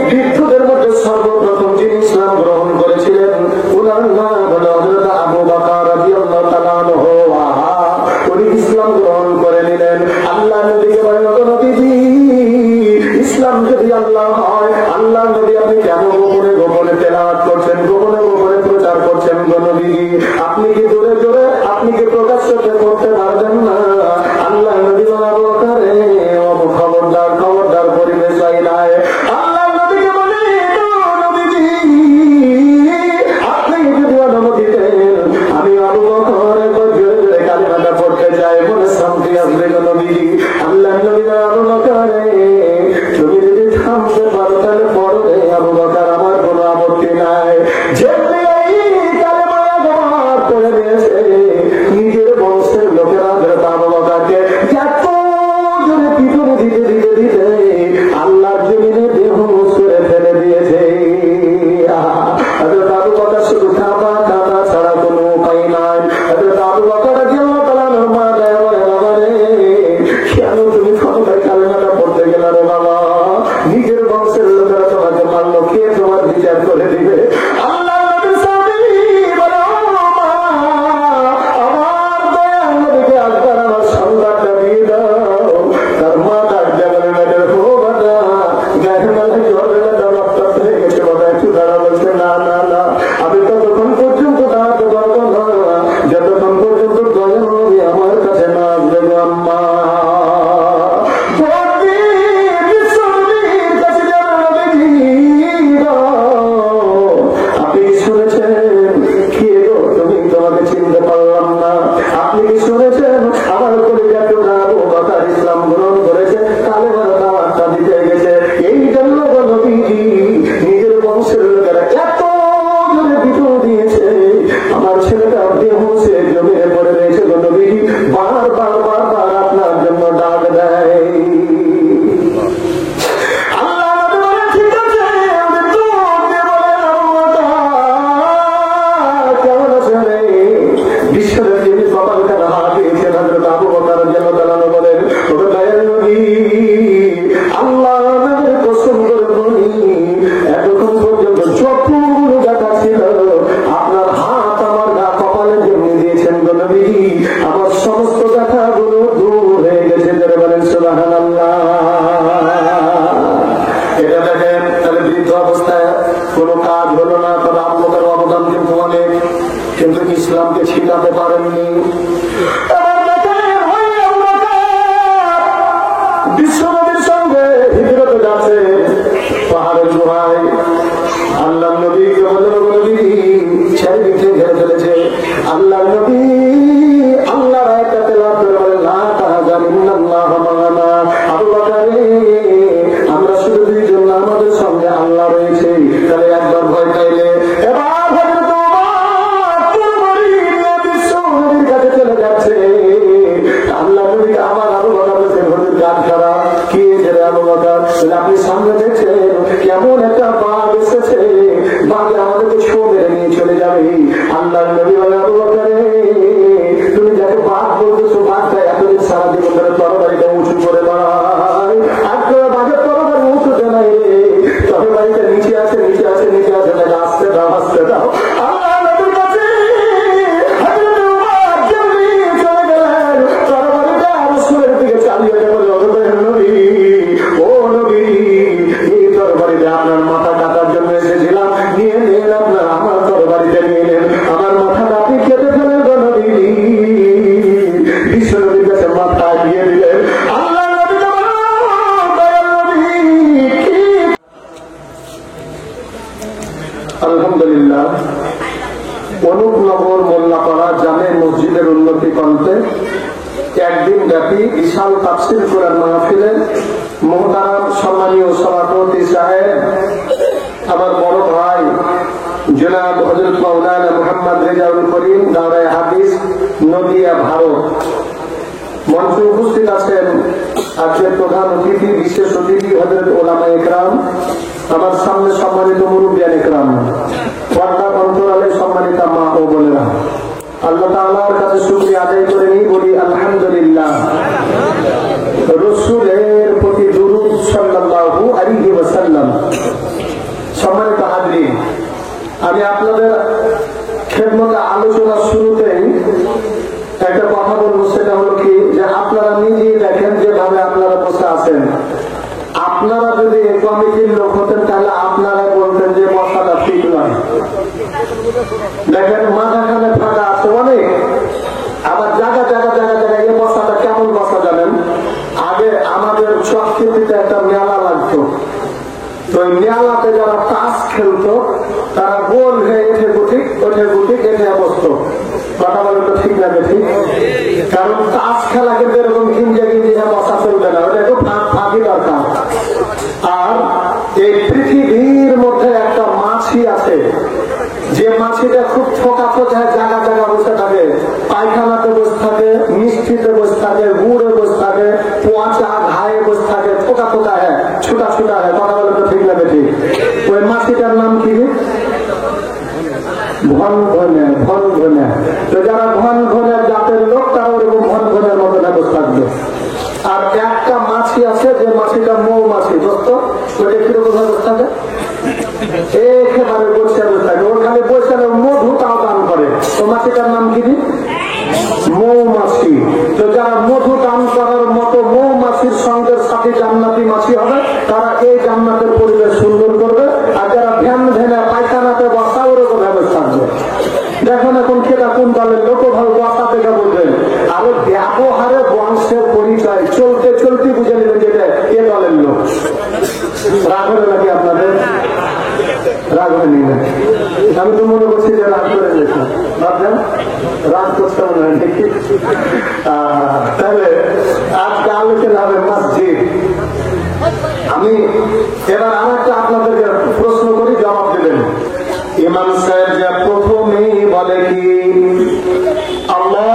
বৃদ্ধদের মধ্যে সর্বপ্রথম যিনি ইসলাম গ্রহণ করেছিলেন উনার নাম হলো হযরত আবু বকর রাদিয়াল্লাহু তাআলা আনহু। উনি ইসলাম গ্রহণ করে নিলেন। আল্লাহ নবীকে বলেন, নবীজি, ইসলাম যদি আল্লাহ হয়, আল্লাহ নবী আপনি কেন গোপনে গোপনে তেলাওয়াত করছেন, গোপনে গোপনে প্রচার করছেন? গো নবীজি, আপনি কি জোরে জোরে, আপনি কি প্রকাশ্যে করতে পারবেন না? আল্লাহ নবী বলে, খবরদার খবরদার, পরিবেশ নাই। আল্লাহ নবীকে বলে, নবীজি, আপনি যদি অনুমতি দেন আমি আবু বকর জোরে জোরে কালিমাটা পড়তে চাই, বলে শান্তি আসবে। গো নবীজি, আল্লাহ নবী আবু বকর, তুমি যদি থামতে পারো তাহলে পড়ো রে আবু বকর, আমার কোনো আপত্তি নাই। যেমনি করে দিয়েছে নিজের বংশের লোকেরা আবু বকরকে এত জোরে পিটুনি দিতে দিতে দিতে আল্লাহর জমিনে বেহুশ করে ফেলে দিয়েছে। হযরত আবু বকর শুধু কাঁপা কাঁপা ছাড়া কোনো উপায় নাই। হযরত আবু বকর রাদিয়াল্লাহু তাআলা আনহু মা দয়া বলে, বাবা রে, কেন তুমি ক্ষমতায় কালেমাটা পড়তে গেলে রে বাবা? নিজের বংশের লোকেরা তোমাকে মারলো, কে তোমার বিচার করে দিবে? আল্লাহ নবীর সামনে বলে, আমার সংবাদটা দিয়ে দাও। তার মা ডাকতে বলে, গায়ের মাথায় জলে রক্ত হয়ে গেছে বাবা, একটু দাঁড়া। বলছে, না না না, আমি ততক্ষণ পর্যন্ত দাঁড়াতে পারবো না যতক্ষণ পর্যন্ত দয়াল নবী আমার কাছে না আসবে। আম্মা আপনি শুনেছেন? কি গো, তুমি তোমাকে চিনতে পারলাম না। আপনি কি শুনেছেন আমার কলিজা টুকরা আবু বকর ইসলাম গ্রহণ করেছে, কালেমার দাওয়াতটা দিতে গেছে? এই জন্য নবীজি নিজের বংশের লোকেরা এত জোরে পিটুনি দিয়েছে, আমার ছেলেটা বেহুশে জমিনে পড়ে রয়েছে। নবীজি বারবার বারবার আপনার জন্য ডাক দেয়। আমার সমস্ত ব্যথাগুলো দূর হয়ে গেছে। যারা বলেন সুবহানাল্লাহ। এটা দেখেন, তাহলে বৃদ্ধ অবস্থায় কোনো কাজ হলো না, তবে আবু বকরের অবদান কিন্তু অনেক, কিন্তু ইসলামকে ছিটাতে পারেননি। বিশ্বনবীর সঙ্গে হিজরতে যাচ্ছে পাহাড়ের গুহায়। আল্লাহ নবীকে বলে, নবী চারিদিকে ঘিরে ফেলেছে। আল্লাহ নবী আল্লাহর আয়াতটা তেলাওয়াত করে বলেন, লা তাহজান ইন্নাল্লাহা মা'ানা। আবু বকর, আমরা শুধু দুইজন, আমাদের সঙ্গে আল্লাহ রয়েছে। তাহলে একবার ভয় পাইলে এবার হযরত ওমর বিশ্বনবীর কাছে চলে যাচ্ছে। আল্লাহ নবী আমার আবু বকর বলছে, হুজুর গান খারাপ। কি রে আবু বকর? আপনি সামনে দেখছেন কেমন একটা বাঘ এসেছে, বাঘে আমাদেরকে ছো মেরে নিয়ে চলে যাবে। আল্লাহ নবী বলে, আবু বকর, তুমি যাকে বাঘ বলতেছো, বাঘটা এতদিন সারা জীবন ধরে তরবারিটা উঁচু করে দাঁড়ায়, আর বাঘের তরবারি উঁচুতে নাই রে, তরবারিটা নিচে আছে নিচে আছে নিচে আছে, তাকে আসতে দাও আসতে দাও। আল্লাহ নবীর কাছে হযরত ওমর জলদি চলে গেলেন, তরবারিটা রাসূলের দিকে চালিয়ে দিয়ে বলল, নবী, ও নবী, এই তরবারিতে আপনার মাথা কাটার জন্য এসেছিলাম, নিয়ে নেন আপনার, আমার তরবারিতে নিয়ে নেন, আমার মাথাটা আপনি কেটে ফেলেন। গো নবী, বিশ্ব নবীর কাছে মাথা দিয়ে দিলেন। আল্লাহ নবী আলহামদুলিল্লাহ, অনুপনগর মোল্লাপাড়া জামে মসজিদের উন্নতি কণ্ঠে একদিন ব্যাপী বিশাল তাফসীর কোরআন মাহফিলে মুহতারাম সম্মানীয় সভাপতি সাহেব, আমার বড় ভাই জনাব হযরত মাওলানা মুহাম্মদ রেজাউল করিম, দাওরায়ে হাদিস, নদিয়া, ভারত। মঞ্চে উপস্থিত আছেন আজকের প্রধান অতিথি, বিশেষ অতিথি হযরত ওলামায়ে কেরাম, আমার সামনে সম্মানিত মুরব্বিয়ানে কেরাম, পর্দার অন্তরালে সম্মানিতা মা ও বোনেরা, আল্লাহ তাআলার কাছে শুকরিয়া আদায় করে নিই, বলি আলহামদুলিল্লাহ। রাসূলের প্রতি দুরূদ সাল্লাল্লাহু আলাইহি ওয়াসাল্লাম মুহতারাম, সম্মানিত হাজরিন, আমি আপনাদের খেদমতে আলোচনার শুরুতেই একটা কথা বলবো, সেটা হলো কি যে আপনারা নিজেই দেখেন যেভাবে আপনারা বসে আছেন, আপনারা যদি এই কমিটির লোক হতেন তাহলে আপনারা বলতেন যে বসাটা ঠিক নয়। দেখেন মাথাখানে ফাঁকা আছে অনেক, আবার জায়গা জায়গা জায়গা জায়গায় এই বসাটা কেমন বসা জানেন? আগে আমাদের সংস্কৃতিতে একটা মেলা লাগতো, তো ওই মেলাতে যারা তাস খেলতো তারা গোল হয়ে এঠে গুটিক এঠে বসতো। কথা বলে তো ঠিক লাগে, ঠিক? কারণ তাস খেলা কিন্তু এরকম গিঞ্জা গিঞ্জা বসা চলবে না, ওটা একটু ফাঁকি দরকার। আর এই পৃথিবীর মধ্যে একটা মাছি আছে, যে মাছিটা খুব ঠোকা ঠোকায় জায়গা জায়গা বসে থাকে, পায়খানাতে বসে থাকে, মিষ্টিতে বসে থাকে, গুড়ে বসে থাকে, পোঁচা ঘায়ে বসে থাকে, ঠোকা ঠোকা হয়, ছুটা ছুটা হয়। কথা বলে তো ঠিক লাগে, ঠিক? ওই মাছিটার নাম কি? ঘন ঘনে। তো যারা ঘন ঘনের জাতের লোক তারা ওরকম ঘন ঘনের মতো বসে থাকবে। আর একটা মাছি আছে যে মাছিটা মৌমাছি, দোস্ত, ওইটা কিরকম বসে থাকে? একেবারে বসে থাকে, ওর খালি বসে মধু তাও দান করে। তো মাছিটার নাম কি? মৌমাছি। তো যারা মধু দান করার মতো মৌমাছির সঙ্গে সাথে জান্নাতি মাছি হবে, তারা এই জান্নাতের পরিবেশ সুন্দর করবে। আর যারা ভ্যান ভ্যানে পায়খানাতে বসা ওরকম ব্যবস্থা থাকবে। দেখুন এখন কেটা কোন দলের লোক ভালো বসা থেকে বলবেন, আরো ব্যবহারে বংশের পরিচয় চলতে চলতে বুঝে নেবেন যে এ দলের লোক। রাগ হবে নাকি আপনাদের? রাগ হয়নি না? আমি তো মনে করছি যে রাগ করে গেছি, ভাবছেন রাগ করতে মনে হয় দেখি। তাহলে আজকে আলোচনা হবে মসজিদ। আমি এবার আর একটা আপনাদেরকে প্রশ্ন করি, জবাব দেবেন। ইমাম সাহেব যা প্রথমেই বলে কি আল্লাহ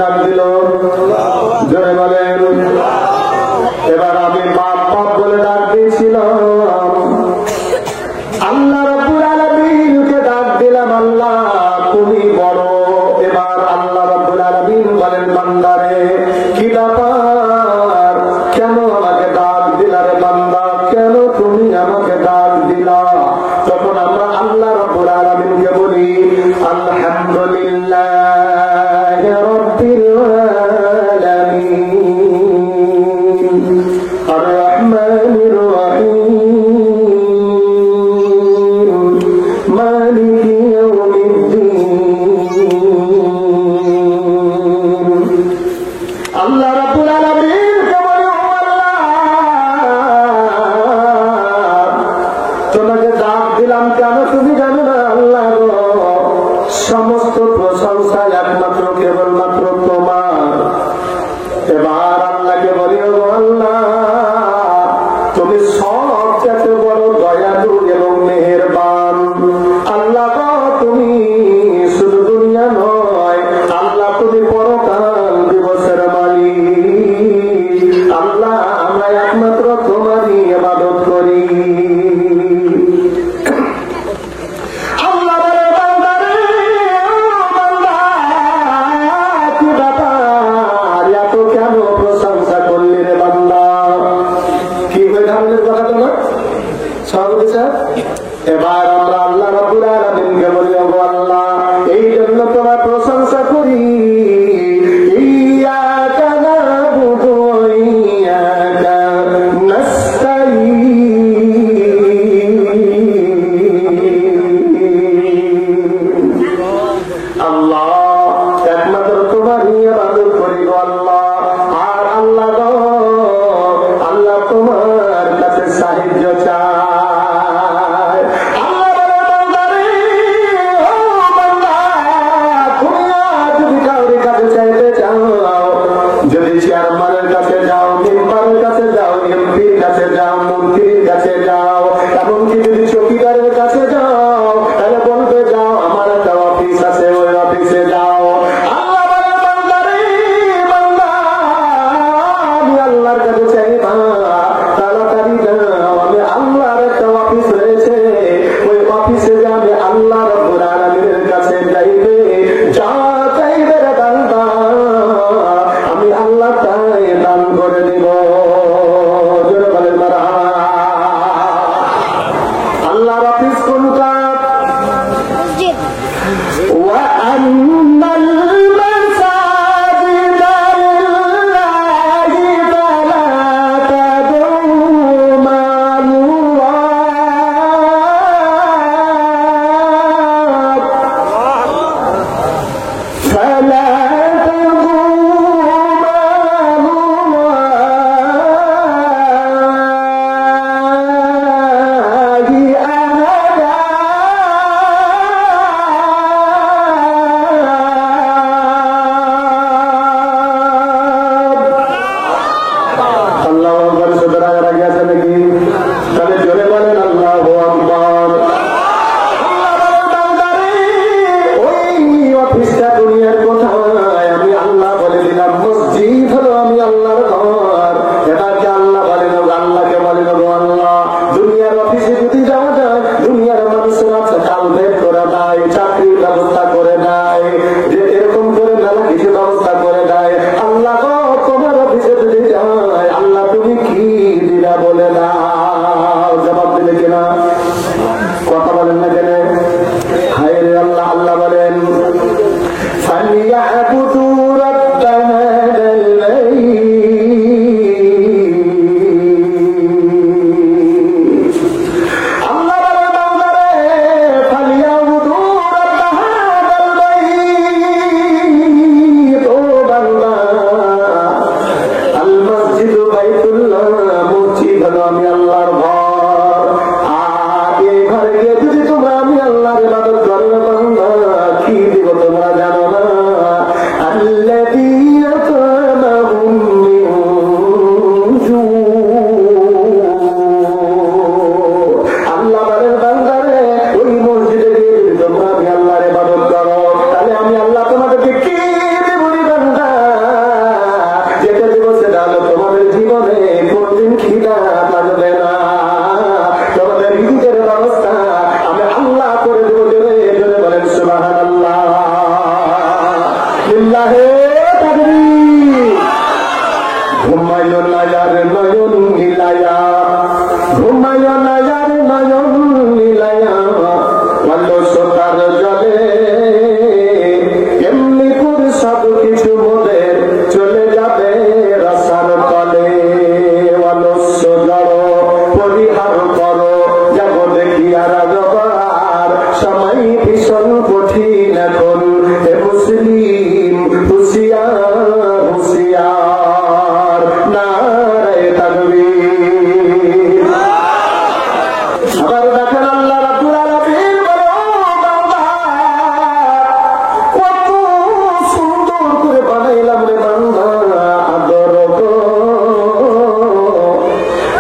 ডাক দিল, জোরে বলেন। এবার আমি বাপ বাপ বলে ডাক দিয়েছিলাম, আল্লাহ রাব্বুল আলামিনকে ডাক দিলাম, আল্লাহ তুমি বড়। এবার আল্লাহ রাব্বুল আলামিন বলেন, বান্দারে কি ব্যাপার, কেন আমাকে ডাক দিলা রে বান্দা, কেন তুমি আমাকে ডাক দিলা? তখন আমরা আল্লাহ রাব্বুল আলামিনকে বলি আলহামদুলিল্লাহ বলেছিলাম মসজিদ হলো আমি আল্লাহর ঘর। এটাকে আল্লাহ বলেন, আল্লাহকে বলেন আল্লাহ। দুনিয়ার অফিসে যদি যাওয়া যায়, দুনিয়ার মানুষেরা কাল বের করে দেয়, চাকরির ব্যবস্থা করে দেয়, যে এরকম করে মেলা কিছু ব্যবস্থা করে দেয়। আল্লাহ তোমার অফিসে যদি যায়, আল্লাহ তুমি কি দিলা বলে দাও, জবাব দিলে কিনা? কথা বলেন না কেন? হায় রে আল্লাহ। আল্লাহ বলেন فَلْيَعْبُدُوا رَبَّ هَذَا الْبَيْتِ আল্লাহ বলেন বান্দারে فَلْيَعْبُدُوا رَبَّ هَذَا الْبَيْتِ ও বান্দা আল মসজিদ বাইতুল্লাহ, মসজিদ হলো আমি আল্লাহর ঘর। আর এই ঘরে গিয়ে যদি তোমরা আমি আল্লাহর ইবাদত করো বান্দা, কি দিব তোমরা জানো না? আল্লাযীনা আতা'মাহুম মিন জু'। আল্লাহ বলেন বান্দারে ওই মসজিদে গিয়ে যদি তোমরা আমি আল্লাহর ইবাদত করো, তাহলে আমি আল্লাহ তোমাদেরকে কি দেব রে বান্দা? যেটা দিব সেটা হলো তোমাদের জীবনে কোনদিন খিদা লাগবে না, তোমাদের রিজিকের ব্যবস্থা আমি আল্লাহ করে দেবো। জোরে বলেন সুবহানাল্লাহ। লিল্লাহি তাকবীর। ঘুমাইল না যার নয়ন মিলায়া, ঘুমাইল না যার নয়ন মিলায়া, ভালো সোতার জলে এমনি করে সব কিছু মোদের চলে যাবে রাসার তলে। অলস্য জড় পরিহার করো, যাব দেখি আর জবার সময় ভীষণ কঠিন এখন। এ মুসলিম হুঁশিয়ার হুঁশিয়ার, নারায়ে তাকবীর। আবার দেখেন আল্লাহ রাব্বুল আলামিন বলে ও বান্দা কত সুন্দর করে বানাইলাম রে বান্দা, আদর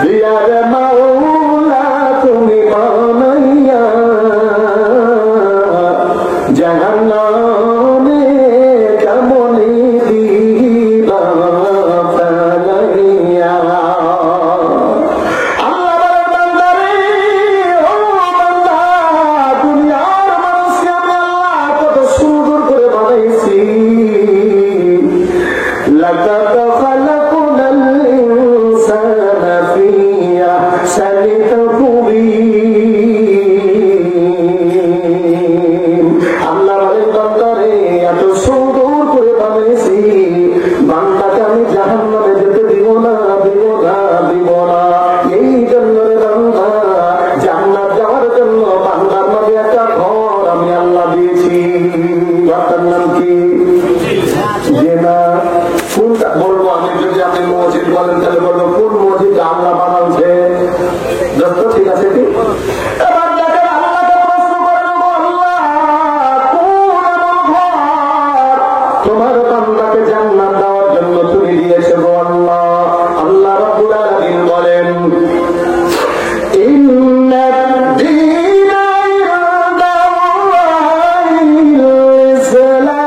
দিয়া রে মাওলা তুমি বানাইয়া জাহান্নামে কেমনি দিবা ফালাইয়া। আল্লাহ বান্দারে ও বান্দা, দুনিয়ার মানুষকে আমি আল্লাহ কত সুন্দর করে বানাইছি। লাকাদ খালাকনাল ইনসানা ফি আহসানি তাকওয়িম। আল্লাহ বলেন বান্দারে এত সুন্দর করে বানাইছি, বান্দাকে আমি জাহান্নামে যেতে দিব না, দিব না, দিব না। এই জন্য রে বান্দা, জান্নাত যাওয়ার জন্য বান্দার মধ্যে একটা ঘর আমি আল্লাহ দিয়েছি। ঘরটার নাম কি? না কোনটা বলবো আমি? যদি আপনি মসজিদ বলেন তাহলে বলবো কোন মসজিদ আল্লাহ বানাচ্ছে। ঠিক আছে কি? এবার দেখেন আল্লাহকে প্রশ্ন করেন, আল্লাহ কোন এমন ঘর তোমার বান্দাকে জান্নাত দেওয়ার জন্য তুমি দিয়েছো গো আল্লাহ? আল্লাহ রাব্বুল আলামিন বলেন ইন্নাদ-দীনা ইনদাল্লাহিল ইসলাম।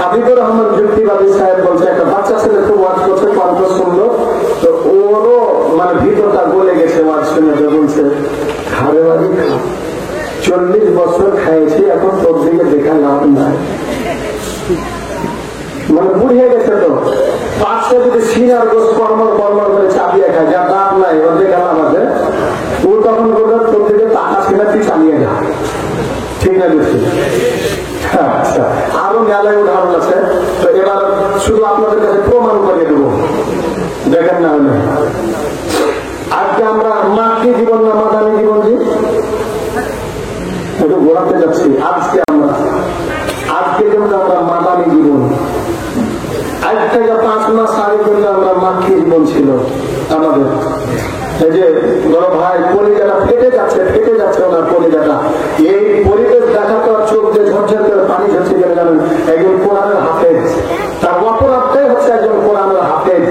হাবিবুর রহমান যুক্তিবাদী সাহেব বলছে একটা বাচ্চা ছেলে খুব ওয়াজ করছে, কণ্ঠ শুনলো তো ওরও মানে ভিতরটা গলে গেছে ওয়াজ শুনে, বলছে হারে বাড়ি 40 বছর খাইছি, এখন তোর দিকে দেখা লাভ নাই, মানে বুড়িয়ে গেছে তো। পাঁচটা যদি সিনার গোস কর্মর কর্মর করে চাপিয়ে খায়, যা দাঁত নাই ওর দিকে লাভ আছে, ও তখন বলবে তোর দিকে টাকা সিনা তুই চালিয়ে যা, ঠিক না বুঝছি? আচ্ছা, আরো মেলায় উদাহরণ আছে, তো এবার শুধু আপনাদের কাছে প্রমাণ করে দেবো, দেখেন না হলে। আজকে আমরা মাতৃ জীবন না মাদানী জীবন, জি একটু ঘোরাতে যাচ্ছি। আজকে কিন্তু আমরা মাদানী জীবন, আজ থেকে 5 মাস আগে কিন্তু আমরা মাতৃ জীবন ছিল আমাদের। এই যে বড় ভাই কলিজাটা ফেটে যাচ্ছে ওনার কলিজাটা, এই পরিবেশ দেখা তো চোখ যে ঝরঝর করে পানি ঝরছে গেলে জানেন, একজন কোরআনের হাফেজ, তার অপরাধটাই হচ্ছে একজন কোরআনের হাফেজ।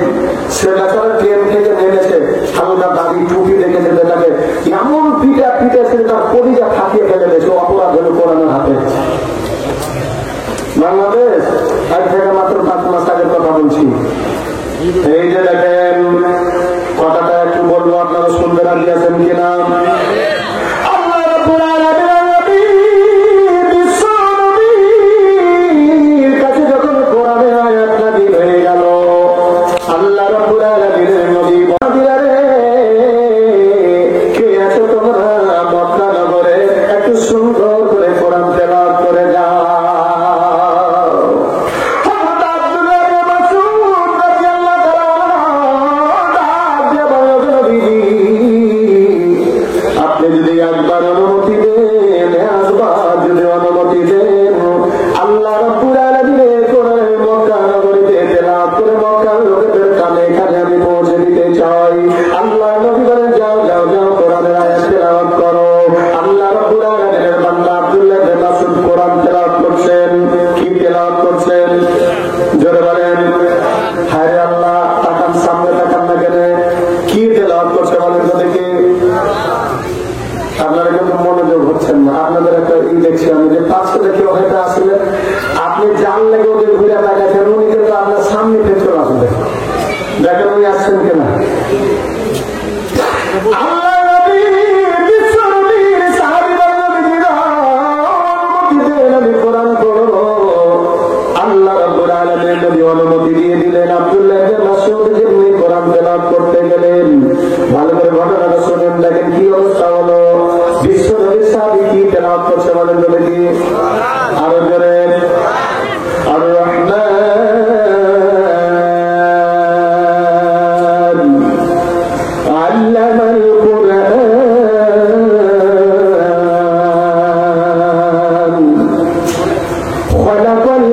সে বেচারা ট্রেন থেকে নেমেছে, হালকা দাবি টুপি দেখেছে, বেটাকে এমন পিটেছে তার কলিজা ফাটিয়ে ফেলে দিয়েছে, অপরাধ হলো কোরআনের হাফেজ। বাংলাদেশ আজ থেকে মাত্র 5 মাস আগের কথা বলছি। এই যে দেখেন, কথাটা একটু বলবো, আপনারা শুনতে রাজি আছেন কিনা? আল্লাহ রাব্বুল আলামিন বিশ্ব নবীর কাছে যখন কোরআনের আয়াত নাযিল হয়ে গেল, আল্লাহ রাব্বুল আলামিনের নবী বললেন, কে আছো তোমরা মক্কা নগরে, একটু সুন্দর করে কোরআন তেলাওয়াত করে যাও। আপনি জানলে ওদের ঘুরে তাকাচ্ছেন, উনি কিন্তু আপনার সামনে পেছনে আসবে, দেখেন উনি আসছেন কিনা। অনুমতি দিয়ে দিলেন। আব্দুল্লাহ ইবনে মাসউদ যিনি কোরআন তেলাওয়াত করতে গেলেন, ভালো করে ঘটনাটা শুনেন, দেখেন কি অবস্থা হলো। বিশ্ব নবীর সাহাবী কি তেলাওয়াত করছে বলেন তো দেখি, আরো জোরে, আর রহমান আল্লামাল কুরআন খালাকাল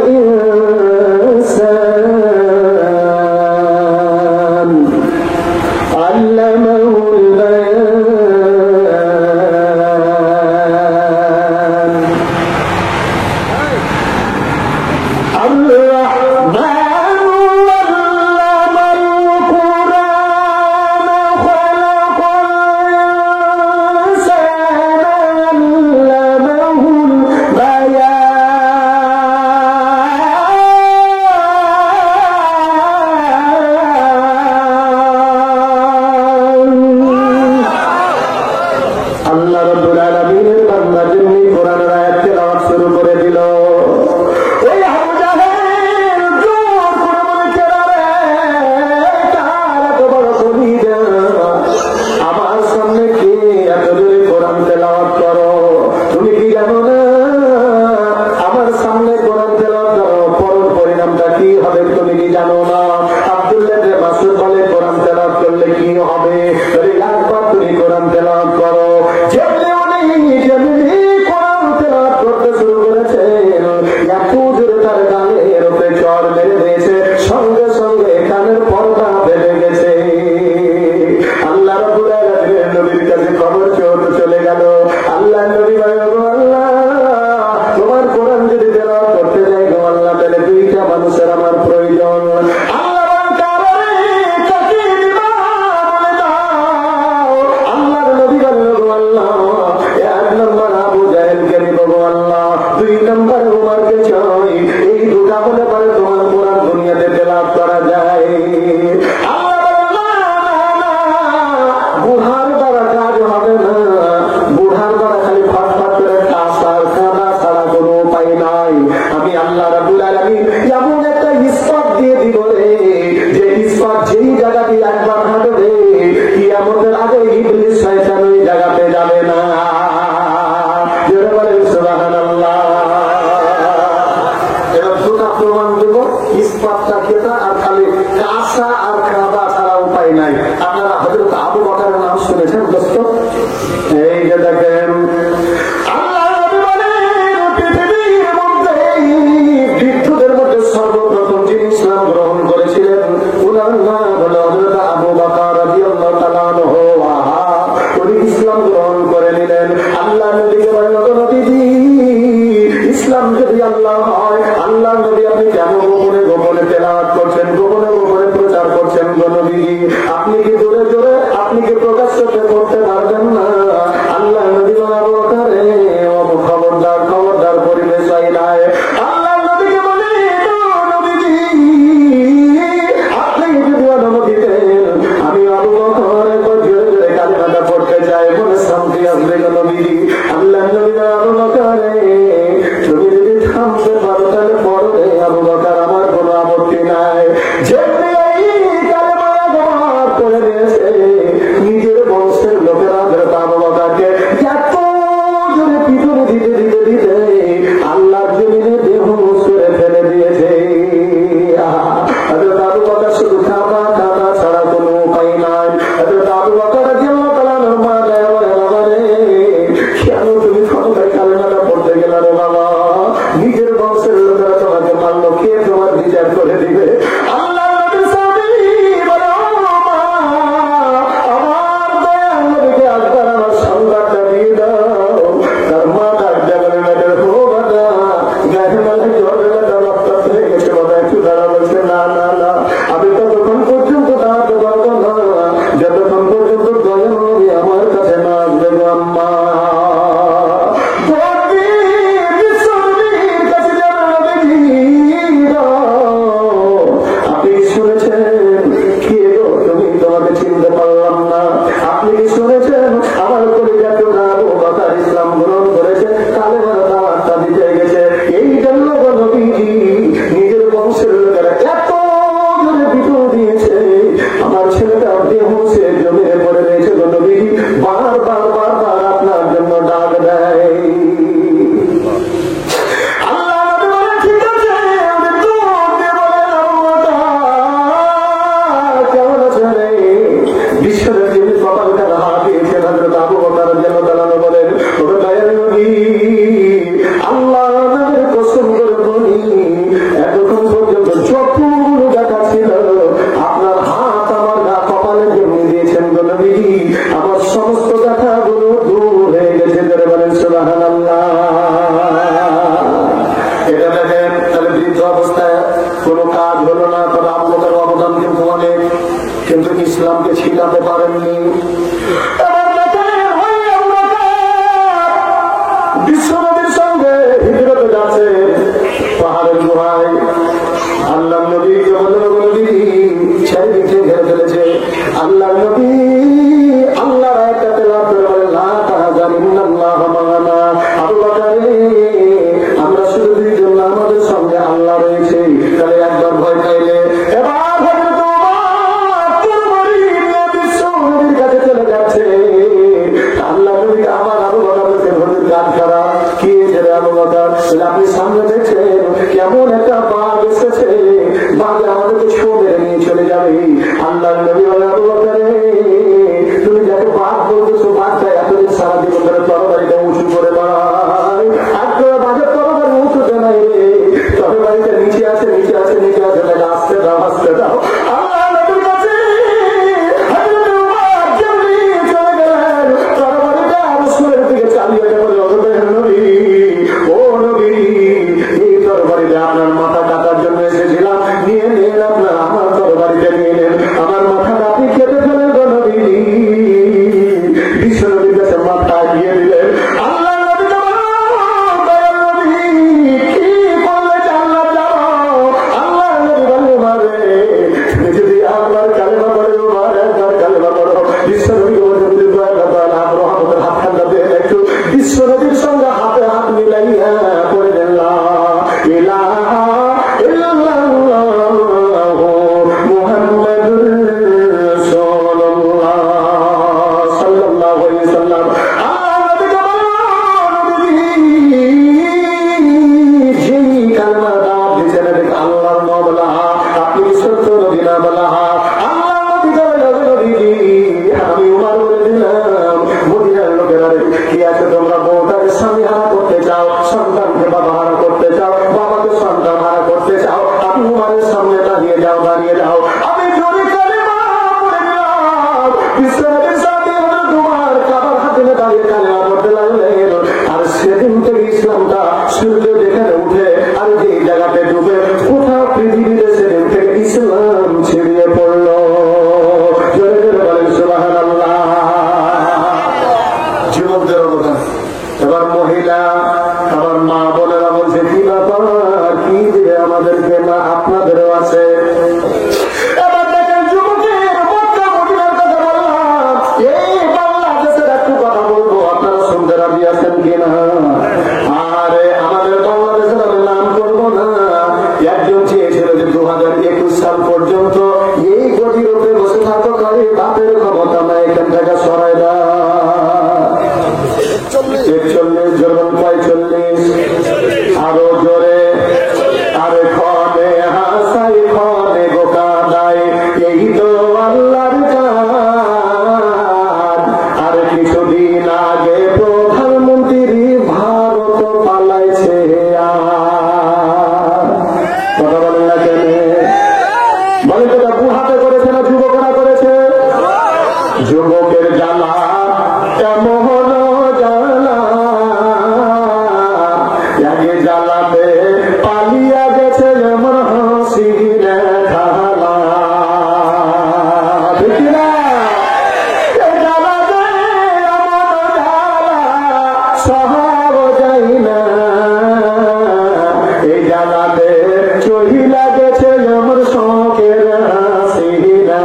আল্লাহ নবী অবস্থায় কোনো কাজ হলো না, তবে আপনাদের অবদান কিন্তু অনেক, কিন্তু ইসলামকে ছিলাতে পারেননি। বিশ্বনবীর সঙ্গে হিজরতে যাচ্ছে পাহাড়ের গুহায়, আল্লাহ নবীকে বলে চারিদিকে ঘিরে ফেলেছে। আল্লাহ নবী আল্লাহর একটা তেলাওয়াত করে বলে, লা তাহজানিন্নাল্লাহু মা'ানা, আবু বকর আমরা শুধু দুইজন না, আমাদের সঙ্গে আল্লাহ রয়েছে। তাহলে একবার ভয় পাইলে এবার হযরত ওমর তরবারি নিয়ে বিশ্বনবীর কাছে চলে যাচ্ছে। আল্লাহ নবী আমার আবু বকরকে হযরত গান করা কি যে আবু বকর, আপনি সামনে দেখছেন কেমন একটা বাঘ এসেছে, বাঘ আমাদেরকে ছো মেরে নিয়ে চলে যাবে। আল্লাহ নবী বলে, আবু বকর তুমি যাকে বাঘ বলতেছো, বাঘটা এতদিন সারা জীবন ধরে তরবারিটা উঁচু করে বাড়ায়, আজকে বাঘের তরবারি উঁচু জানাই রে, তরবারিটা নিচে আছে নিচে আছে নিচে আছে, তাকে আসতে দাও আসতে দাও। আল্লাহ নবীর কাছে হযরত ওমর জলদি চলে গেলেন, তরবারিটা রাসূলের দিকে চালিয়ে বলে, নবী ও নবী এই তরবারিটা আপনার মাথা কাটার জন্য এসেছিলাম, নিয়ে নিন আপনার আমার তরবারিটা নিয়ে নেন, আমার মাথাটা আপনি কেটে ফেলেন গো নবী। বিশ্ব নবীর কাছে মাথা দিয়ে দিলেন। আল্লাহ নবী নবী কি করলে জান্নাত যাও? আল্লাহ নবী বলল, মারে তুমি যদি একবার কালেমা পড়ো, একবার কালেমা পড়ো। বিশ্ব নবী রহমতের হাত ঠান্ডা দিয়ে একটু বিশ্ব নবীর সঙ্গে হাতে হাত মিলাইয়া পড়ে দেন, লা ইলাহা ইল্লাল্লাহু মুহাম্মাদুর রাসূলুল্লাহ সাল্লাল্লাহু আলাইহি ওয়াসাল্লাম। যেই কালেমাটা দিয়েছেন আল্লাহর মাওলা, আপনি সত্য নবী না বলা, আল্লাহ নবী আমি উমর বলে দিলাম, মদিনার লোকেরা কি আছে, তোমরা বউটাকে স্বামী হারা করতে চাও, সন্তানকে বাবা হারা করতে চাও, বাবাকে সন্তান হারা করতে চাও, আপনি উমরের সামনে দাঁড়িয়ে যাও দাঁড়িয়ে যাও। আমি জোরে কালেমা পড়ে দিলাম, বিশ্বনবীর সাথে তোমার কাবার হাতে দাঁড়িয়ে কালেমা পড়তে লাগলেন। আর সেদিন থেকে ইসলামটা সূর্য যেখানে উঠে আর যে জায়গাতে ডুবে, কোথাও পৃথিবীতে সেদিন থেকে ইসলাম ছড়িয়ে পড়ল। জোরে জোরে বলেন সুবহানাল্লাহ। যুবকদের অবদান। এবার মহিলা আমার মা বোনেরা বলছে, কি ব্যাপার, কি যে আমাদেরকে না আপনাদেরও আছে। এবার দেখেন যুবকের মক্কা মদিনার কথা বললাম, এই বাংলাদেশের একটু কথা বলবো, আপনারা শুনতে রাজি আছেন কিনা? আরে আমাদের বাংলাদেশের আমি নাম করবো না, একজন চেয়েছিল যে 2021 সাল পর্যন্ত এই গতির উপরে বসে থাকো, করে বাপের ক্ষমতা না, এখান থেকে সরাই দাও। 41 জন 45 আরো জোরে, আরে খনে হাসাই খনে গোকাদাই, এই তো আল্লাহর কাজ। আর কিছুদিন আগে প্রধানমন্ত্রী ভারত পালাইছে, কথা বলেন না কেন? বলে তো বুহাতে করেছে না যুবকরা করেছে? যুবকের জ্বালা কেমন জ্বালা, আগে জ্বালাতে পালিয়া গেছে যেমন হাসির ঢালা, দেখি না জ্বালাতে এমন জ্বালা সহাব যাই না, এই জ্বালাতে চহিলা গেছে যেমন শখের হাসিনা,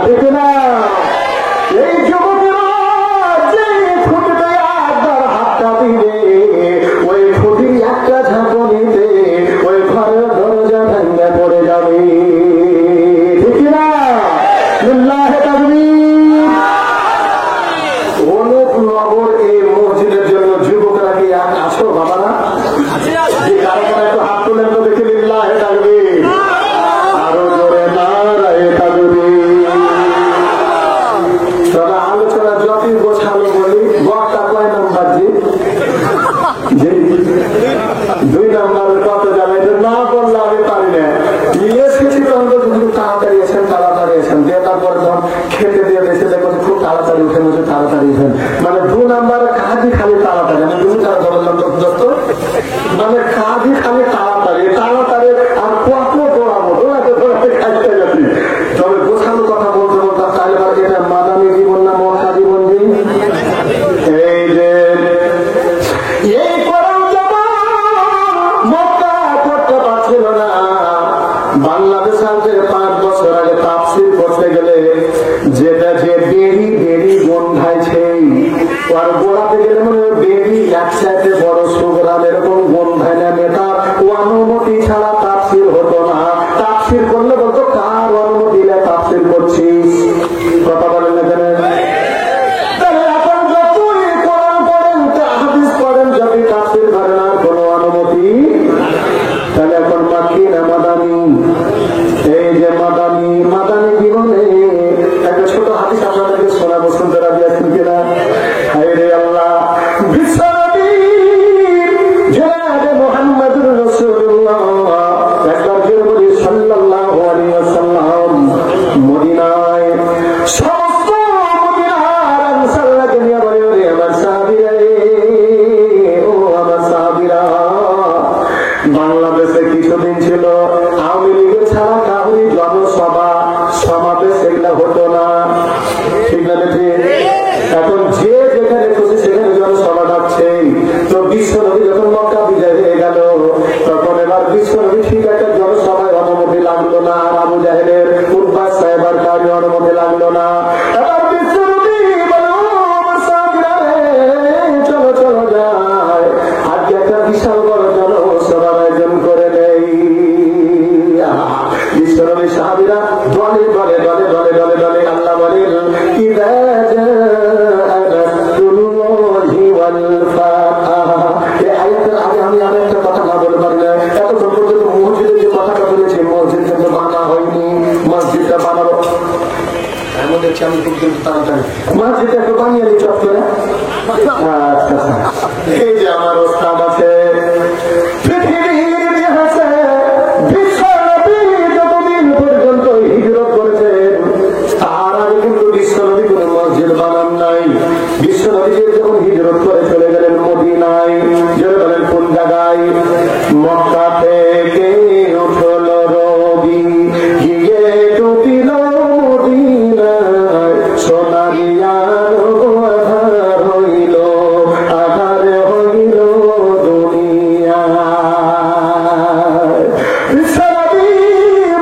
দেখি না? এই যুবকেরা যে খুঁটিতে একবার হাতটা দিবে, ওই খুঁটির একটা ঝাঁকুনিতে ওই ঘরের দরজা ভেঙে পড়ে যাবে, দেখি না? লিল্লাহি তাকবীর। অনুপনগর এই মসজিদের জন্য যুবকরা কি আসো বাবারা? যে কারো কারো একটু হাত তুলেন তো দেখি, লিল্লাহি তাকবীর। আরো জোরে নারায়ে তাকবীর। তবে আলোচনা যতই গোছালো বলি, বক্তা কয় নাম্বার জি? 2 নাম্বারের কত জানে না বললে আমি পারি না। এসেছি তখন যদি তাড়াতাড়ি এসেন, তাড়াতাড়ি এসেন, দিয়ে তারপরে যখন খেতে দিয়ে বেশি দেখো খুব তাড়াতাড়ি উঠেন, তাড়াতাড়ি উঠেন, মানে 2 নাম্বার কাজই খালি তাড়াতাড়ি। আমি 2 তারা বললাম যত, মানে কাজই খালি তাড়াতাড়ি। ছিল না। বাংলাদেশ আগে 5 বছর আগে তাফসীর করতে গেলে যেটা যে বেরি বেরি গন্ধাইছে, আর গোড়াতে গেলে মনে বেরি একসাথে বড় সুগ্রাম এরকম গন্ধায় না। নেতা অনুমতি ছাড়া তাফসীর হতো না। তাফসীর করলে বলতো কার অনুমতি দিলে তাফসীর করছিস? কথা বলেন না কেন? তাহলে এখন যতই কোরআন পড়েন, হাদিস পড়েন, যদি তাফসীর করেন আর কোনো অনুমতি, তাহলে এখন মাক্কি না মাদানি? এই যে মাদানি মাদানি জীবনে একটা ছোট হাদিস আপনাদেরকে শোনাবো, শুনতে রাজি আছেন কিনা? হায়রে আল্লাহ, বিশ্বনবী জনাব মুহাম্মদুর রাসূলুল্লাহ একবার জোরে বলি সাল্লাল্লাহু আলাইহি ওয়াসাল্লাম মদিনায় সমস্ত মদিনার আনসারকে নিয়ে বলে, ওরে আমার সাহাবীরা, ও আমার সাহাবীরা, বাংলাদেশে কিছুদিন ছিল আওয়ামী লীগের ছাড়া কাউরি জনসভা সমাবেশ এগুলা হতো না, ঠিক না? এখন যে যেখানে খুশি সেখানে জনসভা ডাকছে। তো বিশ্বনবী যখন মক্কা বিজয় হয়ে গেল, তখন এবার বিশ্বনবী ঠিক একটা জনসভায় অনুমতি লাগলো না, আর আবু জাহেলের উদ্বাস সাহেবের কাজে অনুমতি লাগলো না। এবার বিশ্বনবী বলো, চলো চলো যায়, আজকে একটা বিশাল বড় জনসভার আয়োজন করে নেই। বিশ্বনবী সাহাবীরা দলে দলে দলে দলে দলে দলে আল্লাহ বলেন, ইযা জাআ রাসূলুল্লাহি ওয়াল ফাতহ। এই আয়াতের আগে আমি আর একটা কথা না বলে পারি না। এতক্ষণ পর্যন্ত মসজিদের যে কথাটা বলেছি, মসজিদ কিন্তু বানা হয়নি, মসজিদটা বানাবো এমন দেখছি আমি খুব কিন্তু তাড়াতাড়ি মসজিদটা একটু বানিয়ে নিই চট করে। আচ্ছা, এই যে আমার ওস্তাদ আছে পৃথিবীর ইতিহাসে বিশ্বনবী যতদিন পর্যন্ত হিজরত করেছেন, তার আগে কিন্তু বিশ্বনবী কোনো মসজিদ বানান নাই। বিশ্বনবী যখন হিজরত করে চলে গেলেন মদিনায়, জোরে বলেন কোন জায়গায়? মক্কা থেকে উঠল রবি, গিয়ে ডুবিল মদিনায়, সোনালি আলো আধার হইল, আধার হইল দুনিয়ায়। বিশ্বনবী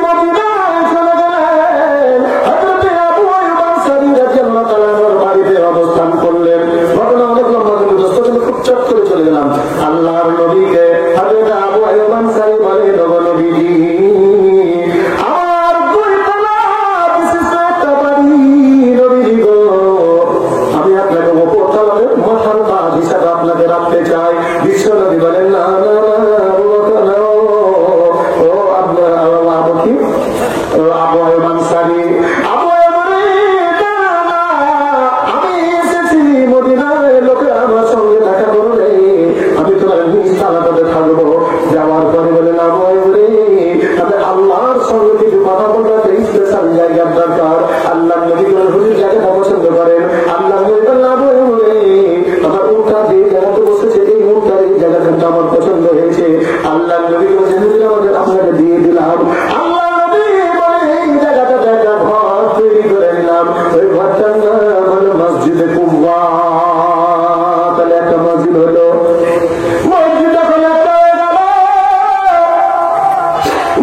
মদিনায় চলে গেলেন, হযরত আবু আইয়ুব আনসারী রাদিয়াল্লাহু তাআলা আনহুর বাড়িতে অবস্থান করলেন। ঘটনা অনেক লম্বা, কিন্তু দোস্ত খুব চট করে চলে গেলাম। আল্লাহর নবীকে হযরত আবু আইয়ুব আনসারী বলে, নবীজি, আমার দুইতলা বিশিষ্ট একটা বাড়ি, নবীজি গো, আমি আপনাকে উপরতলার মশাল বাদ হিসাবে আপনাকে রাখতে চাই। বিশ্বনবী বলেন, না না না, ও আবু কি আবু আইয়ুব আনসারী, আবু আইয়ুব রে, না, আমি এসেছি মদিনায়, লোকে আমার সঙ্গে দেখা করলে আমি তোমার নিজ তালাটাতে থাকবো। যাওয়ার পরে বলেন, আবু আইয়ুব রে, আমি আল্লাহর সঙ্গে কিছু কথা বলতে স্পেশাল জায়গার দরকার। আল্লাহ নবী বলেন, হুজুর জায়গাটা পছন্দ করেন? আল্লাহ নবী বলেন, আবু আইয়ুব রে, আমার উটটা যে জায়গাতে বসেছে, এই উটটা এই জায়গাটা আমার পছন্দ হয়েছে। আল্লাহ নবী বলেন, হুজুর আমাদের আপনাকে দিয়ে দিলাম। আল্লাহ নবী বলে, এই জায়গাটা একটা ঘর তৈরি করে নিলাম, ওই ঘরটার নাম হলো মসজিদে কুবা। তাহলে একটা মসজিদ হলো, মসজিদ এখন একটা হয়ে গেল।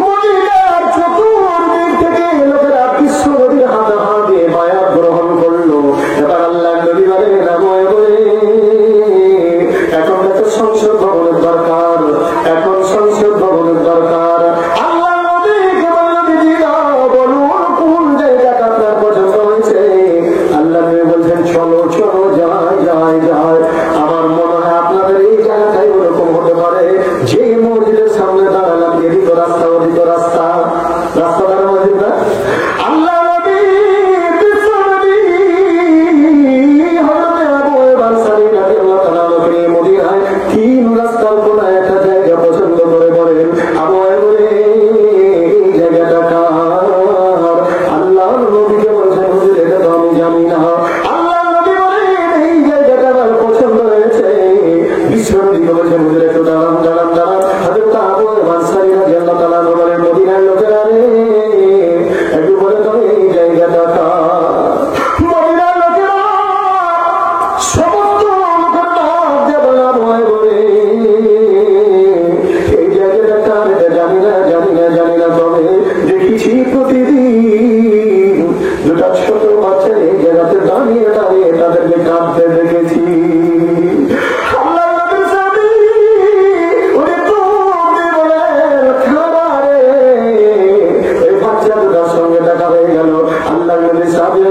মদিনার চতুর্দিক থেকে লোকেরা বিশ্বনবীর হাতে হাতে বায়াত গ্রহণ করলো। এবার আল্লাহ নবী বলেন, আবু আইয়ুব রে, এখন একটা সংসদ ভবনের দরকার, এখন সংসদ ভবনের দরকার। আল্লাহ নবীকে বলল, দিদি বলুন কোন জায়গাটা আপনার পছন্দ হয়েছে, জানি না তবে দেখেছি প্রতিদিন দুটা ছোট বাচ্চা এই জায়গাতে দাঁড়িয়ে দাঁড়িয়ে তাদেরকে কাঁদতে দেখেছি। সঙ্গে দেখা হয়ে গেল। আল্লাহ নবী সাহাবীরা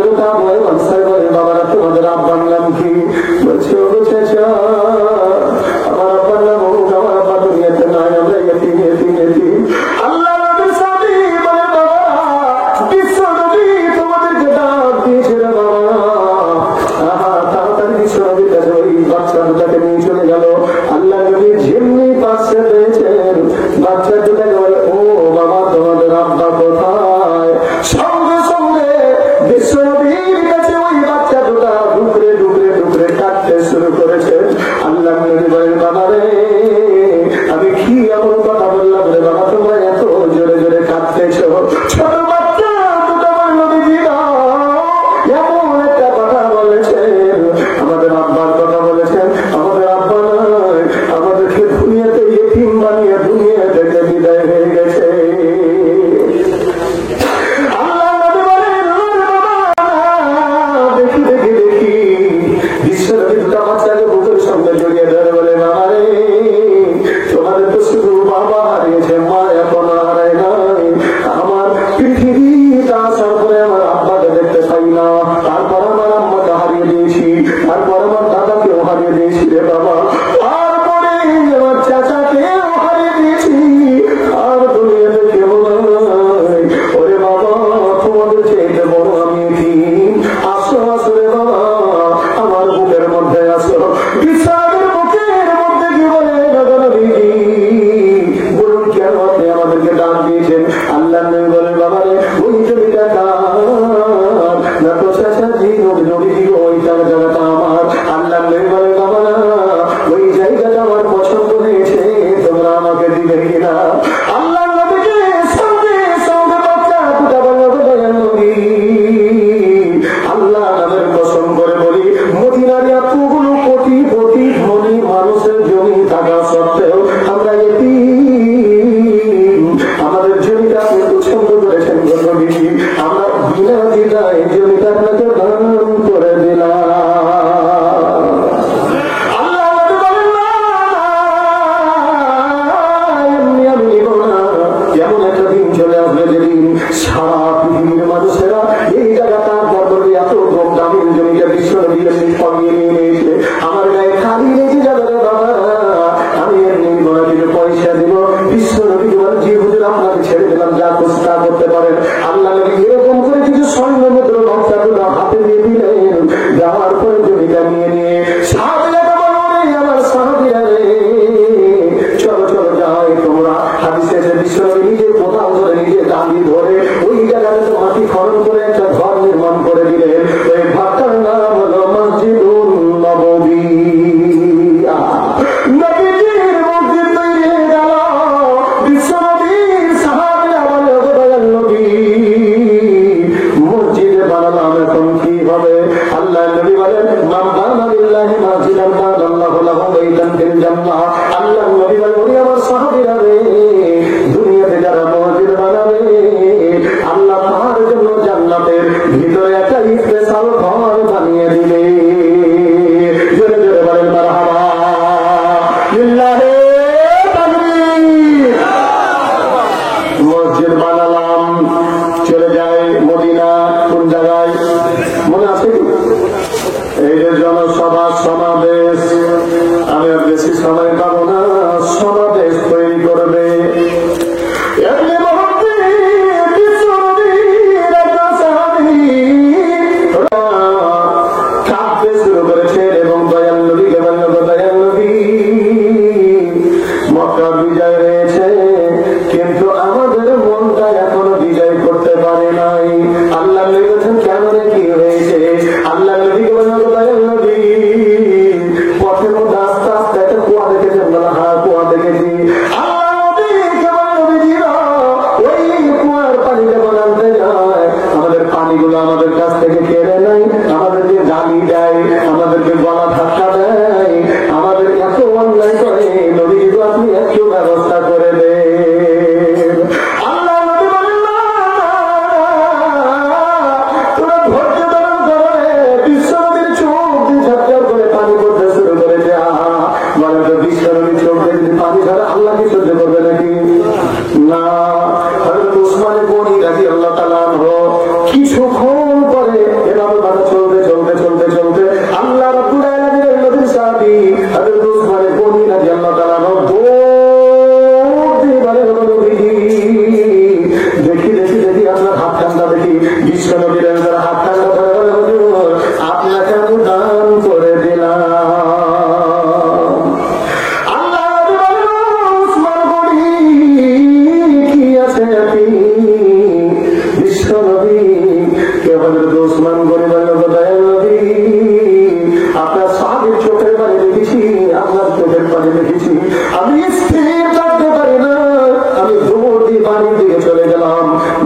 বাবারা তোমাদের আব্বার নাম কি? বলছে ও চাচা আমার আব্বার নাম অমুক, আমার আব্বা দুনিয়াতে নাই, আমরা ইয়েতিম। আল্লাহ নবী সাহাবী বলে বাবা বিশ্ব নবী তোমাদেরকে ডাক দিয়েছে রে বাবা। তাড়াতাড়ি বিশ্ব নবীর কাছে ওই বাচ্চা দুটাকে নিয়ে চলে গেল। আল্লাহ নবী যেমনি পাশে পেয়েছেন বাচ্চা দুটাকে বলে ও বাবা তোমাদের আব্বা কোথায়? সঙ্গে সঙ্গে বিশ্ব নবীর কাছে ওই বাচ্চা দুটা ডুকরে কাটতে শুরু করেছে। আল্লাহ নবী বলেন বাবা রে আমি কি এমন কথা বললাম রে বাবা, তোমরা এত জোরে জোরে কাটতেছ? ছোট বাচ্চা দুটা বলল নবীজি এমন একটা কথা বলেছেন, আমাদের আব্বার কথা বলেছেন। আমাদের আব্বা নয়, আমাদেরকে দুনিয়াতে ইয়েতিম বানিয়ে দুনিয়া থেকে বিদায় হয়ে গেছে।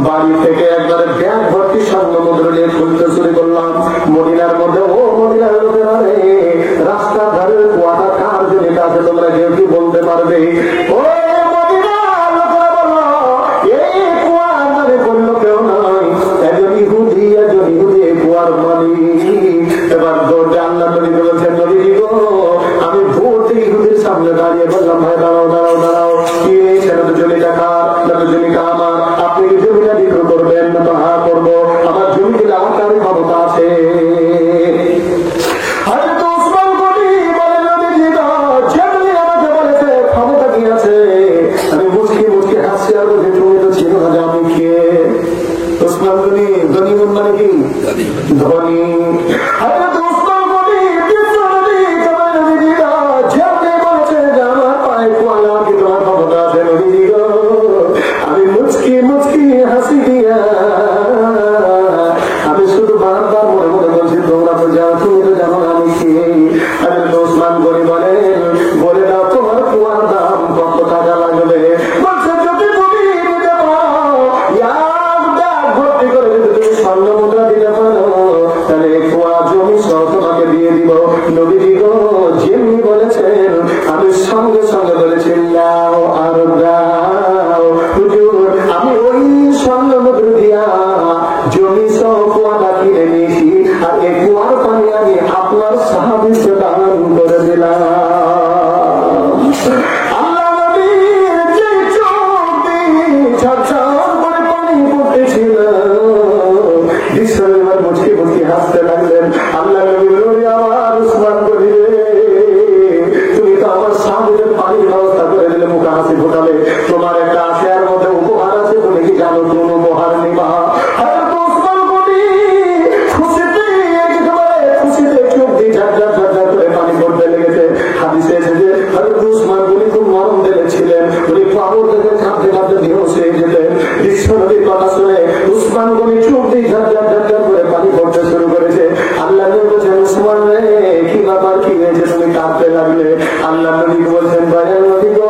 বাড়ি থেকে একবারে ব্যাগ ভর্তি স্বর্ণ মুদ্রা নিয়ে খুলতে চুরি করলাম মদিনার মধ্যে। ও মদিনার লোকেরা রে, রাস্তার ধারের কুয়াটা কার জমিটা আছে তোমরা কেউ কি বলতে পারবে? ও মদিনার লোকেরা বলল, এই কুয়ার মানে বললো কেউ নয়, একজন ইহুদি এই কুয়ার মালিক। এবার দৌড়ে আল্লাহ নবী বলেছেন, নবীজি গো, আমি ভোট ইহুদির সামনে দাঁড়িয়ে বললাম, ভাই দাঁড়াও দাঁড়াও দাঁড়াও, কি নেই সেটা তো জমিটা কার? জমিটা আমার, আপনি কি জমিটা বিক্রি করবেন? না তো হ্যাঁ করবো, আমার জমি দিলে আমার কার ক্ষমতা আছে? ক্ষমতা কি আছে? আমি মুচকি মুচকি হাসি আর বলছি, তুমি তো ছিল না যে আমি কে? ওসমান গনি, ধনী মানে কি ধনী? আমি মুচকি মুচকি হাসি দিয়া আমি শুধু বারবার মনে মনে বলছি, তোমরা তো যাও, তুমি তো জানো আমি কি? ওসমান গনি বলেন, বলে দাও তোমার কুয়ার দাম কত টাকা লাগবে? বলছে যদি তুমি দিতে পারো, ভর্তি করে যদি তুমি স্বর্ণ মুদ্রা দিতে পারো, তাহলে কুয়া জমি সহ তোমাকে দিয়ে দিব। নবীজি গো যেমনি বলেছেন আমি সঙ্গে সঙ্গে বলেছি, নাও আর দাও হুজুর। আমি ওই স্বর্ণ মুদ্রা দিয়া জমি সহ কুয়াটা কিনে নিয়েছি, আর এই কুয়ার পানি আমি আপনার সাহাবীকে দান করে দিলাম। আল্লাহ নবীর যে চোখ দিয়ে ঝরঝর করে পানি পড়তেছিল, বিশ্ববার মুচকি মুচকি হাসতে লাগলেন। আল্লাহ নবী বললেন, আমার উসমান গনি রে, তুমি তো আমার সাহাবীদের পানির ব্যবস্থা করে দিলে, মুখে হাসি ফোটালে। তোমার একটা আশার মধ্যে উপহার আছে, তুমি কি জানো কোন উপহার নিবা? খুশিতে চোখ দিয়ে ঝাঁঝার ঝাঁঝার করে পানি পড়তে লেগেছে। হাদিসে এসেছে হযরত উসমান গনি খুব নরম দিলের ছিলেন, উনি পাগল থেকে কাঁদতে কাঁদতে বেহুশ হয়ে যেতেন। বিশ্বনবীর কথা শুনে উসমান গনি চোখ দিয়ে ঝাঁঝার ঝাঁঝার করে পানি পড়তে শুরু করেছে। আল্লাহ নবী বলছেন, উসমান রে কি ব্যাপার, কি হয়েছে, তুমি কাঁদতে লাগলে? আল্লাহ নবী বলছেন, ভাইয়া নবী গো,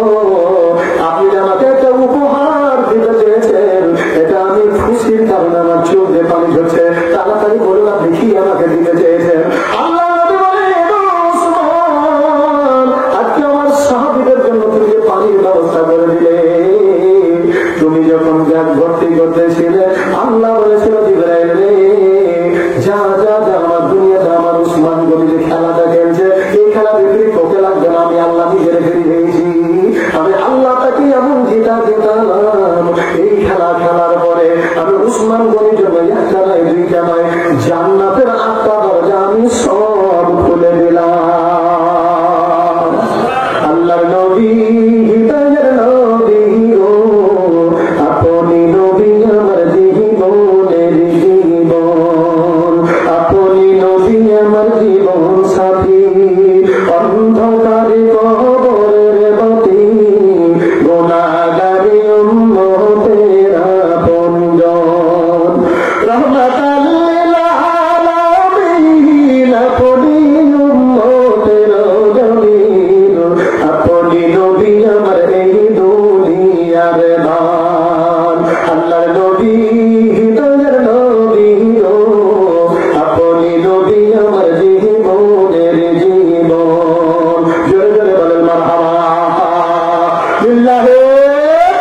আপনি আমাকে একটা উপহার দিতে চেয়েছেন, এটা আমি খুশির কারণে আমার চোখ দিয়ে পানি ঝরছে, তাড়াতাড়ি বলুন আপনি কি আমাকে দিতে চেয়েছেন? আল্লাহ নবী বলেন, উসমান, আজকে আমার সাহাবীদের জন্য তুমি যে পানির ব্যবস্থা করে দিলে, তুমি যখন ব্যাগ ভর্তি করতেছিলে আল্লাহ বলেছিল, জিবরাইল রে যা যা যা, আমার দুনিয়াতে আমার উসমান গনি যে খেলাটা খেলছে, এই খেলা বিক্রি তোকে লাগবে না, আমি আল্লাহ নিজে রেখে দিয়েছি। আমি আল্লাহ তাকে এমন জিতা দিতাম, এই খেলা খেলার পরে আমি উসমান গনির জন্য একটা নয় দুইটা নয়, জান্নাতের 8টা দরজা আমি সব খুলে দিলাম। আল্লাহর নবী, হৃদয়ের নবী গো, আপনি নবী আমার জীবনের জীবন, আপনি নবী আমার জীবন সাথী, অন্ধকারে কবরের বাতি, গুনাহগারে উম্মতের আপনজন, রহমাতাল লিল আলামিন, আপনি উম্মতের জমিন, আপনি নবী আমার এই দুনিয়ার মান। আল্লাহর নবী, হৃদয়ের নবী গো, আপনি নবী আমার জীবনের জীবন। জোরে জোরে বলেন মারহাবা, লিল্লাহি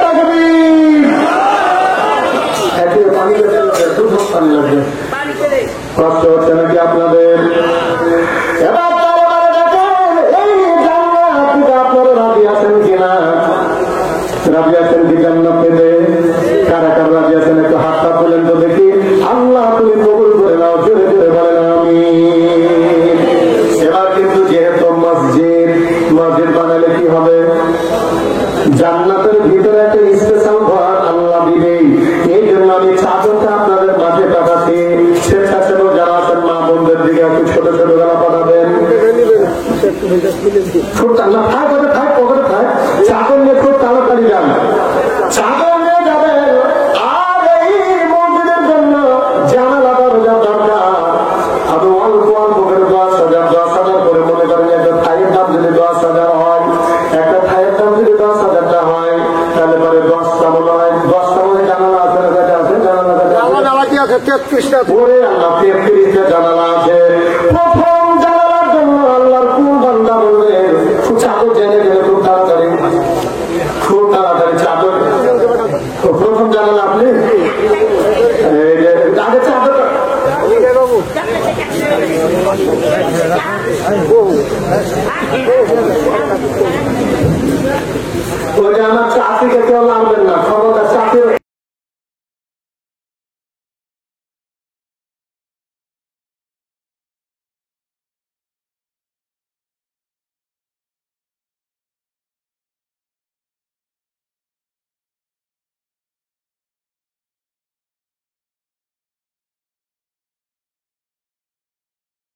তাকবীর। এতে পানি খেতে লাগবে, দুধ পানি লাগবে, কষ্ট হচ্ছে নাকি আপনাদের? এবার দেখেন এই জান্নাত আপনারা রাজি আছেন কিনা? রাজি আছেন কি জান্নাত পেতে? কারা কারা রাজি আছেন একটু হাতটা তুলেন তো দেখি। আল্লাহ তুমি কবুল করে নাও, জোরে জোরে বলেন আমিন। এবার কিন্তু যেহেতু মসজিদ বানালে কি হবে? জান্নাতের ভিতরে একটা স্পেশাল ঘর আল্লাহ দিবেই। এই জন্য আমি চাদরটা আপনাদের মাঝে পাঠাচ্ছি। স্বেচ্ছাসেবক যারা আছেন মা বোনদের দিকে একটু ছোট ছোট গলা পাঠাবেন। চাদর নিয়ে খুব তাড়াতাড়ি যান, চাদর নিয়ে যাবেন। আর এই মসজিদের জন্য জানালা দরজা দরকার। আমি অল্প অল্প করে 10,000 করে মনে করেন একটা থাইয়ের দাম যদি 10,000 হয়, একটা থাইয়ের দাম যদি 10,000 হয়, তাহলে পরে 10টা মনে হয়, 10টা মনে জানালা আছে না, 33টা পরে আল্লাহ 33টা জানালা আছে। প্রথম জানালার জন্য আল্লাহর কোন বান্দা বললেন চাদর জেনে গেলে খুব তাড়াতাড়ি চাদর। প্রথম জানালা আপনি আগে চাদর ওই যে আমার চাকরিকে কেউ লাভ